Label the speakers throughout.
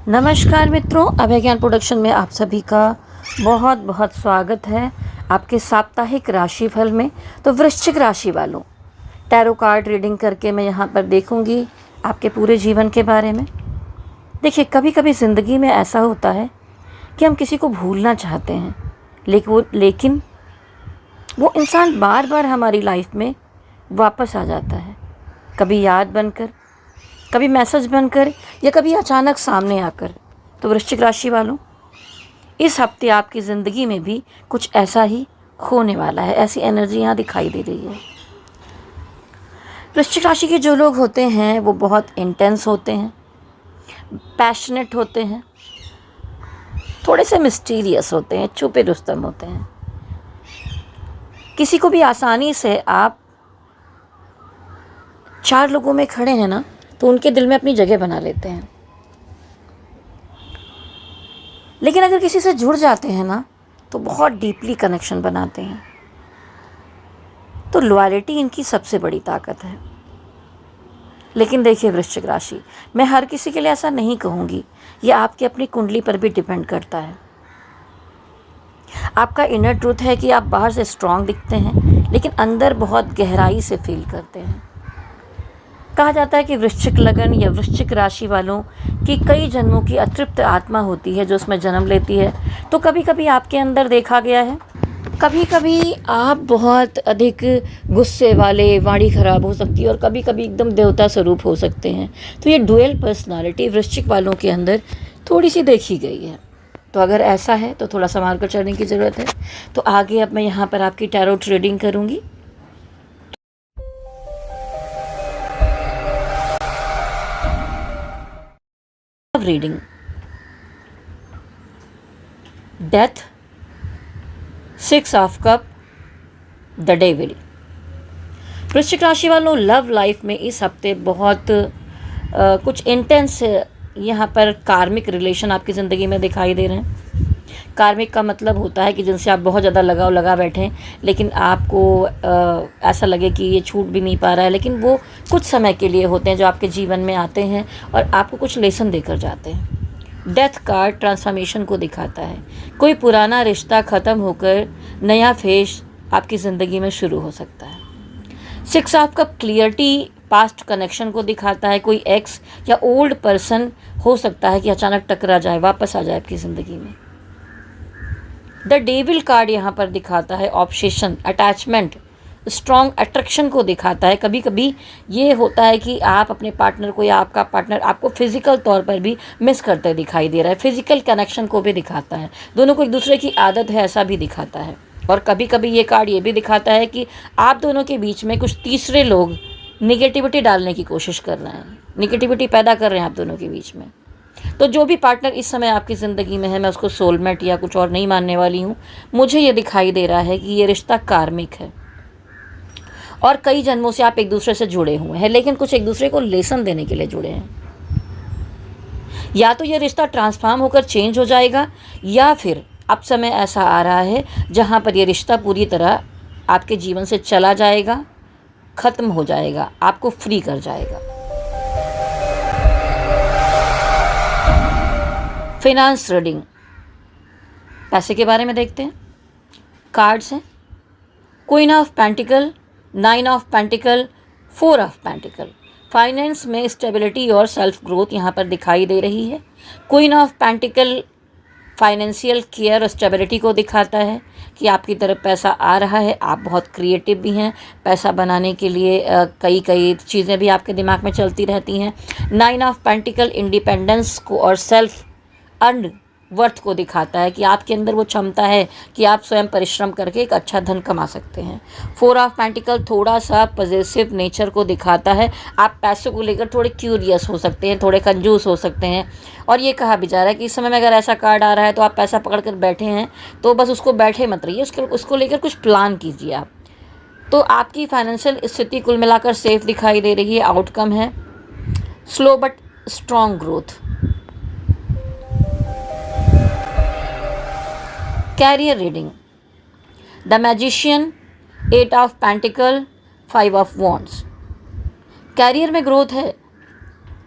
Speaker 1: नमस्कार मित्रों, अभय ज्ञान प्रोडक्शन में आप सभी का बहुत बहुत स्वागत है आपके साप्ताहिक राशिफल में। तो वृश्चिक राशि वालों, टैरो कार्ड रीडिंग करके मैं यहाँ पर देखूँगी आपके पूरे जीवन के बारे में। देखिए, कभी कभी ज़िंदगी में ऐसा होता है कि हम किसी को भूलना चाहते हैं, लेकिन वो इंसान बार बार हमारी लाइफ में वापस आ जाता है, कभी याद बनकर, कभी मैसेज बनकर, या कभी अचानक सामने आकर। तो वृश्चिक राशि वालों, इस हफ्ते आपकी ज़िंदगी में भी कुछ ऐसा ही होने वाला है। ऐसी एनर्जी यहाँ दिखाई दे रही है। वृश्चिक राशि के जो लोग होते हैं वो बहुत इंटेंस होते हैं, पैशनेट होते हैं, थोड़े से मिस्टीरियस होते हैं, छुपे रुस्तम होते हैं। किसी को भी आसानी से आप 4 लोगों में खड़े हैं ना, तो उनके दिल में अपनी जगह बना लेते हैं। लेकिन अगर किसी से जुड़ जाते हैं ना, तो बहुत डीपली कनेक्शन बनाते हैं। तो लॉयल्टी इनकी सबसे बड़ी ताकत है। लेकिन देखिए वृश्चिक राशि, मैं हर किसी के लिए ऐसा नहीं कहूँगी, यह आपकी अपनी कुंडली पर भी डिपेंड करता है। आपका इनर ट्रूथ है कि आप बाहर से स्ट्रांग दिखते हैं, लेकिन अंदर बहुत गहराई से फील करते हैं। कहा जाता है कि वृश्चिक लगन या वृश्चिक राशि वालों की कई जन्मों की अतृप्त आत्मा होती है जो उसमें जन्म लेती है। तो कभी कभी आपके अंदर देखा गया है, कभी कभी आप बहुत अधिक गुस्से वाले, वाणी खराब हो सकती है, और कभी कभी एकदम देवता स्वरूप हो सकते हैं। तो ये डुअल पर्सनालिटी वृश्चिक वालों के अंदर थोड़ी सी देखी गई है। तो अगर ऐसा है तो थोड़ा संभाल कर चलने की ज़रूरत है। तो आगे अब मैं यहाँ पर आपकी टैरो रीडिंग करूँगी। Reading death, 6 of cup, the devil. वृश्चिक राशि वालों, लव लाइफ में इस हफ्ते बहुत कुछ इंटेंस यहाँ पर कार्मिक रिलेशन आपकी ज़िंदगी में दिखाई दे रहे हैं। कार्मिक का मतलब होता है कि जिनसे आप बहुत ज़्यादा लगाव लगा बैठें, लेकिन आपको ऐसा लगे कि ये छूट भी नहीं पा रहा है, लेकिन वो कुछ समय के लिए होते हैं जो आपके जीवन में आते हैं और आपको कुछ लेसन देकर जाते हैं। डेथ कार्ड ट्रांसफॉर्मेशन को दिखाता है। कोई पुराना रिश्ता ख़त्म होकर नया फेज आपकी ज़िंदगी में शुरू हो सकता है। 6 of cup clarity, past connection को दिखाता है। कोई एक्स या ओल्ड पर्सन हो सकता है कि अचानक टकरा जाए, वापस आ जाए आपकी ज़िंदगी में। द डेविल कार्ड यहाँ पर दिखाता है ऑब्सेशन, अटैचमेंट, स्ट्रॉन्ग अट्रैक्शन को दिखाता है। कभी कभी ये होता है कि आप अपने पार्टनर को या आपका पार्टनर आपको फिजिकल तौर पर भी मिस करते दिखाई दे रहा है। फिजिकल कनेक्शन को भी दिखाता है। दोनों को एक दूसरे की आदत है, ऐसा भी दिखाता है। और कभी कभी ये कार्ड ये भी दिखाता है कि आप दोनों के बीच में कुछ तीसरे लोग निगेटिविटी डालने की कोशिश कर रहे हैं, निगेटिविटी पैदा कर रहे हैं आप दोनों के बीच में। तो जो भी पार्टनर इस समय आपकी ज़िंदगी में है, मैं उसको सोलमेट या कुछ और नहीं मानने वाली हूँ। मुझे ये दिखाई दे रहा है कि ये रिश्ता कार्मिक है और कई जन्मों से आप एक दूसरे से जुड़े हुए हैं, लेकिन कुछ एक दूसरे को लेसन देने के लिए जुड़े हैं। या तो ये रिश्ता ट्रांसफॉर्म होकर चेंज हो जाएगा, या फिर अब समय ऐसा आ रहा है जहाँ पर ये रिश्ता पूरी तरह आपके जीवन से चला जाएगा, ख़त्म हो जाएगा, आपको फ्री कर जाएगा। फाइनेंस रीडिंग, पैसे के बारे में देखते हैं। कार्ड्स हैं queen of pentacle, 9 of pentacle, 4 of pentacle. Finance में स्टेबिलिटी और सेल्फ ग्रोथ यहाँ पर दिखाई दे रही है। Queen of pentacle financial care और स्टेबिलिटी को दिखाता है कि आपकी तरफ पैसा आ रहा है। आप बहुत क्रिएटिव भी हैं, पैसा बनाने के लिए कई चीज़ें भी आपके दिमाग में चलती रहती हैं। 9 ऑफ पेंटिकल इंडिपेंडेंस को और सेल्फ अर्न वर्थ को दिखाता है कि आपके अंदर वो क्षमता है कि आप स्वयं परिश्रम करके एक अच्छा धन कमा सकते हैं। 4 ऑफ पेंटिकल थोड़ा सा पॉजिटिव नेचर को दिखाता है। आप पैसों को लेकर थोड़े क्यूरियस हो सकते हैं, थोड़े कंजूस हो सकते हैं। और ये कहा भी जा रहा है कि इस समय में अगर ऐसा कार्ड आ रहा है तो आप पैसा पकड़ कर बैठे हैं, तो बस उसको बैठे मत रहिए, उसको लेकर कुछ प्लान कीजिए आप। तो आपकी फाइनेंशियल स्थिति कुल मिलाकर सेफ दिखाई दे रही है। आउटकम है slow but strong growth. Career reading, the magician, 8 of pentacles, 5 of wands. Career में ग्रोथ है,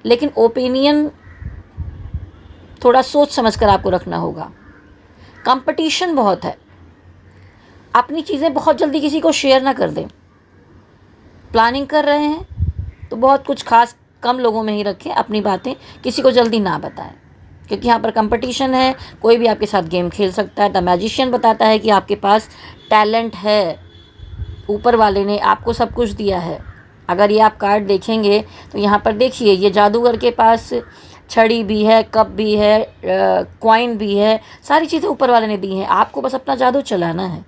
Speaker 1: लेकिन ओपिनियन थोड़ा सोच समझ कर आपको रखना होगा। कंपटीशन बहुत है, अपनी चीज़ें बहुत जल्दी किसी को शेयर ना कर दें। प्लानिंग कर रहे हैं तो बहुत कुछ खास कम लोगों में ही रखें, अपनी बातें किसी को जल्दी ना बताएं, क्योंकि यहाँ पर कंपटीशन है, कोई भी आपके साथ गेम खेल सकता है। द मैजिशियन बताता है कि आपके पास टैलेंट है, ऊपर वाले ने आपको सब कुछ दिया है। अगर ये आप कार्ड देखेंगे तो यहाँ पर देखिए, ये जादूगर के पास छड़ी भी है, कप भी है, कॉइन भी है, सारी चीज़ें ऊपर वाले ने दी हैं, आपको बस अपना जादू चलाना है।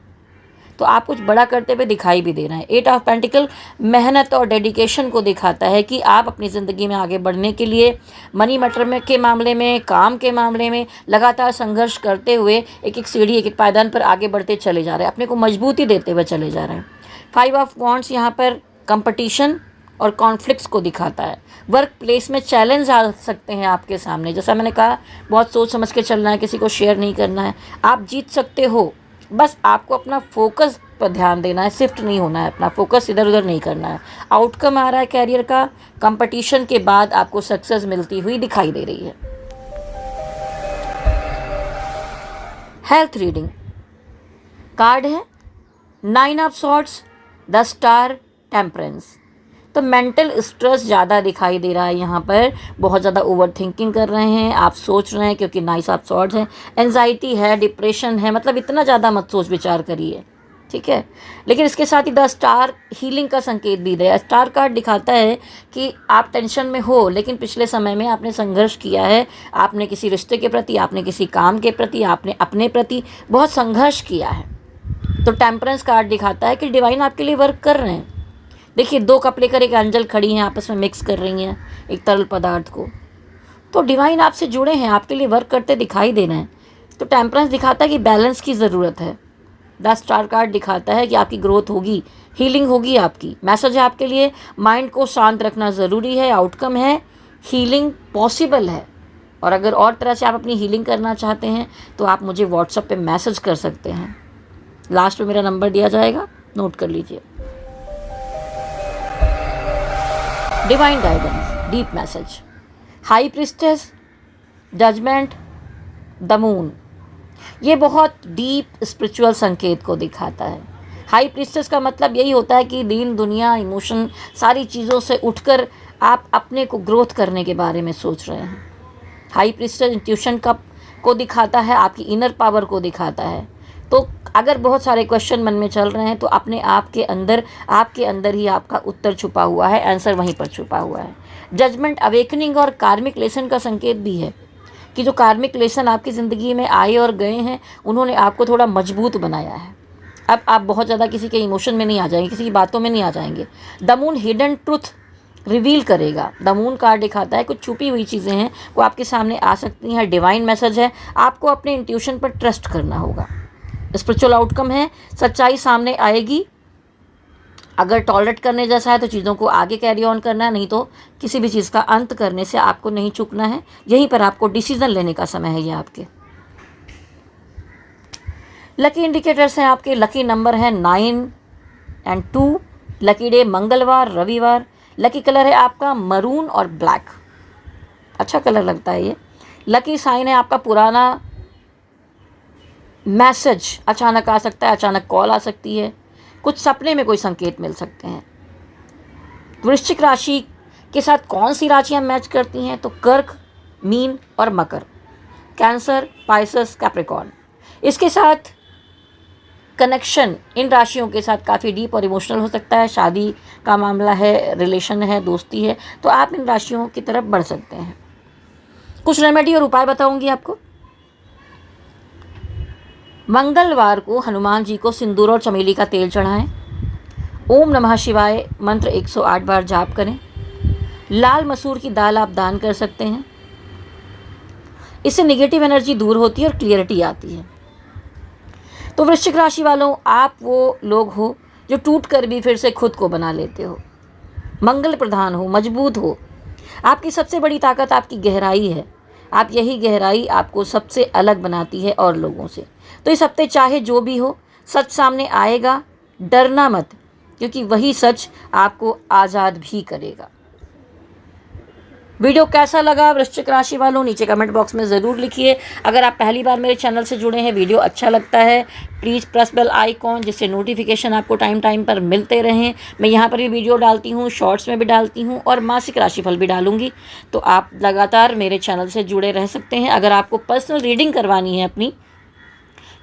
Speaker 1: तो आप कुछ बड़ा करते हुए दिखाई भी दे रहे हैं। 8 ऑफ पेंटिकल मेहनत और डेडिकेशन को दिखाता है कि आप अपनी ज़िंदगी में आगे बढ़ने के लिए मनी मैटर में के मामले में, काम के मामले में लगातार संघर्ष करते हुए एक एक सीढ़ी, एक एक पायदान पर आगे बढ़ते चले जा रहे हैं, अपने को मजबूती देते हुए चले जा रहे हैं। 5 ऑफ वॉन्ड्स यहाँ पर कंपटीशन और कॉन्फ्लिक्ट्स को दिखाता है। वर्क प्लेस में चैलेंज आ सकते हैं आपके सामने, जैसा मैंने कहा, बहुत सोच समझ के चलना है, किसी को शेयर नहीं करना है। आप जीत सकते हो, बस आपको अपना फोकस पर ध्यान देना है, शिफ्ट नहीं होना है, अपना फोकस इधर उधर नहीं करना है। आउटकम आ रहा है कैरियर का, कंपटीशन के बाद आपको सक्सेस मिलती हुई दिखाई दे रही है। हेल्थ रीडिंग कार्ड है 9 of swords, the star, temperance. तो मेंटल स्ट्रेस ज़्यादा दिखाई दे रहा है यहाँ पर, बहुत ज़्यादा ओवर थिंकिंग कर रहे हैं, आप सोच रहे हैं, क्योंकि 9 ऑफ सॉर्ड्स है, एंजाइटी है, डिप्रेशन है, मतलब इतना ज़्यादा मत सोच विचार करिए, ठीक है। लेकिन इसके साथ ही द स्टार हीलिंग का संकेत भी दे। स्टार कार्ड दिखाता है कि आप टेंशन में हो, लेकिन पिछले समय में आपने संघर्ष किया है, आपने किसी रिश्ते के प्रति, आपने किसी काम के प्रति, आपने अपने प्रति बहुत संघर्ष किया है। तो टेम्परेंस कार्ड दिखाता है कि डिवाइन आपके लिए वर्क कर रहे हैं। देखिए, 2 कप लेकर एक एंजल खड़ी हैं, आपस में मिक्स कर रही हैं एक तरल पदार्थ को, तो डिवाइन आपसे जुड़े हैं, आपके लिए वर्क करते दिखाई दे रहे हैं। तो टेम्परेंस दिखाता है कि बैलेंस की ज़रूरत है। द स्टार कार्ड दिखाता है कि आपकी ग्रोथ होगी, हीलिंग होगी आपकी। मैसेज है आपके लिए, माइंड को शांत रखना ज़रूरी है। आउटकम है हीलिंग पॉसिबल है। और अगर और तरह से आप अपनी हीलिंग करना चाहते हैं तो आप मुझे व्हाट्सएप पे मैसेज कर सकते हैं, लास्ट में मेरा नंबर दिया जाएगा, नोट कर लीजिए। Divine guidance, deep message, high priestess, judgement, the moon. ये बहुत डीप स्पिरिचुअल संकेत को दिखाता है। हाई प्रिस्टेस का मतलब यही होता है कि दीन दुनिया, इमोशन, सारी चीज़ों से उठकर आप अपने को ग्रोथ करने के बारे में सोच रहे हैं। हाई प्रिस्टेस इंट्यूशन को दिखाता है, आपकी इनर पावर को दिखाता है। तो अगर बहुत सारे क्वेश्चन मन में चल रहे हैं तो अपने आप के अंदर ही आपका उत्तर छुपा हुआ है, आंसर वहीं पर छुपा हुआ है। जजमेंट अवेकनिंग और कार्मिक लेसन का संकेत भी है कि जो कार्मिक लेसन आपकी ज़िंदगी में आए और गए हैं, उन्होंने आपको थोड़ा मजबूत बनाया है। अब आप बहुत ज़्यादा किसी के इमोशन में नहीं आ जाएंगे, किसी की बातों में नहीं आ जाएंगे। The moon hidden truth reveal करेगा। द मून कार्ड दिखाता है कुछ छुपी हुई चीज़ें हैं वो आपके सामने आ सकती हैं। डिवाइन मैसेज है, आपको अपने इंट्यूशन पर ट्रस्ट करना होगा। स्पिरिचुअल आउटकम है, सच्चाई सामने आएगी। अगर टॉलरेट करने जैसा है तो चीज़ों को आगे कैरी ऑन करना है, नहीं तो किसी भी चीज़ का अंत करने से आपको नहीं चूकना है। यहीं पर आपको डिसीजन लेने का समय है। ये आपके लकी इंडिकेटर्स हैं। आपके लकी नंबर है 9 और 2। लकी डे मंगलवार, रविवार। लकी कलर है आपका मरून और ब्लैक, अच्छा कलर लगता है ये। लकी साइन है आपका पुराना मैसेज अचानक आ सकता है, अचानक कॉल आ सकती है, कुछ सपने में कोई संकेत मिल सकते हैं। वृश्चिक राशि के साथ कौन सी राशियां मैच करती हैं? तो कर्क, मीन और मकर। Cancer, Pisces, Capricorn. इसके साथ कनेक्शन इन राशियों के साथ काफ़ी डीप और इमोशनल हो सकता है। शादी का मामला है, रिलेशन है, दोस्ती है, तो आप इन राशियों की तरफ बढ़ सकते हैं। कुछ रेमेडी और उपाय बताऊंगी आपको। मंगलवार को हनुमान जी को सिंदूर और चमेली का तेल चढ़ाएं। ओम नमः शिवाय मंत्र 108 बार जाप करें। लाल मसूर की दाल आप दान कर सकते हैं। इससे नेगेटिव एनर्जी दूर होती है और क्लियरिटी आती है। तो वृश्चिक राशि वालों, आप वो लोग हो जो टूट कर भी फिर से खुद को बना लेते हो, मंगल प्रधान हो, मजबूत हो। आपकी सबसे बड़ी ताकत आपकी गहराई है। आप यही गहराई आपको सबसे अलग बनाती है और लोगों से। तो इस हफ्ते चाहे जो भी हो, सच सामने आएगा। डरना मत, क्योंकि वही सच आपको आज़ाद भी करेगा। वीडियो कैसा लगा वृश्चिक राशि वालों, नीचे कमेंट बॉक्स में ज़रूर लिखिए। अगर आप पहली बार मेरे चैनल से जुड़े हैं, वीडियो अच्छा लगता है, प्लीज़ प्रेस बेल आइकॉन, जिससे नोटिफिकेशन आपको टाइम टाइम पर मिलते रहें। मैं यहाँ पर भी वीडियो डालती हूँ, शॉर्ट्स में भी डालती हूँ और मासिक राशिफल भी डालूंगी, तो आप लगातार मेरे चैनल से जुड़े रह सकते हैं। अगर आपको पर्सनल रीडिंग करवानी है, अपनी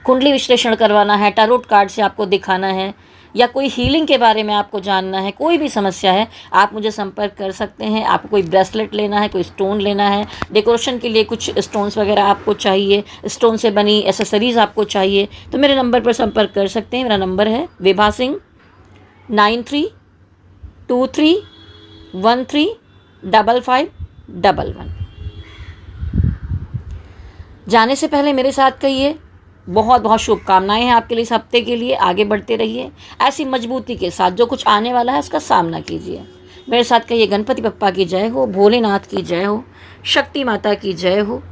Speaker 1: कुंडली विश्लेषण करवाना है, टैरोट कार्ड से आपको दिखाना है, या कोई हीलिंग के बारे में आपको जानना है, कोई भी समस्या है, आप मुझे संपर्क कर सकते हैं। आपको कोई ब्रेसलेट लेना है, कोई स्टोन लेना है, डेकोरेशन के लिए कुछ स्टोन्स वगैरह आपको चाहिए, स्टोन से बनी एसेसरीज़ आपको चाहिए, तो मेरे नंबर पर संपर्क कर सकते हैं। मेरा नंबर है विभा सिंह 9323135511। जाने से पहले मेरे साथ कहिए, बहुत बहुत शुभकामनाएं हैं आपके लिए इस हफ्ते के लिए। आगे बढ़ते रहिए ऐसी मजबूती के साथ, जो कुछ आने वाला है उसका सामना कीजिए। मेरे साथ कहिए, गणपति बप्पा की जय हो, भोलेनाथ की जय हो, शक्ति माता की जय हो।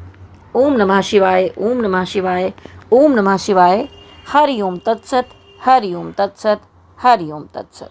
Speaker 1: ओम नमः शिवाय, ओम नमः शिवाय, ओम नमः शिवाय। हरि ओम तत्सत, हरि ओम तत्सत, हरि ओम तत्सत।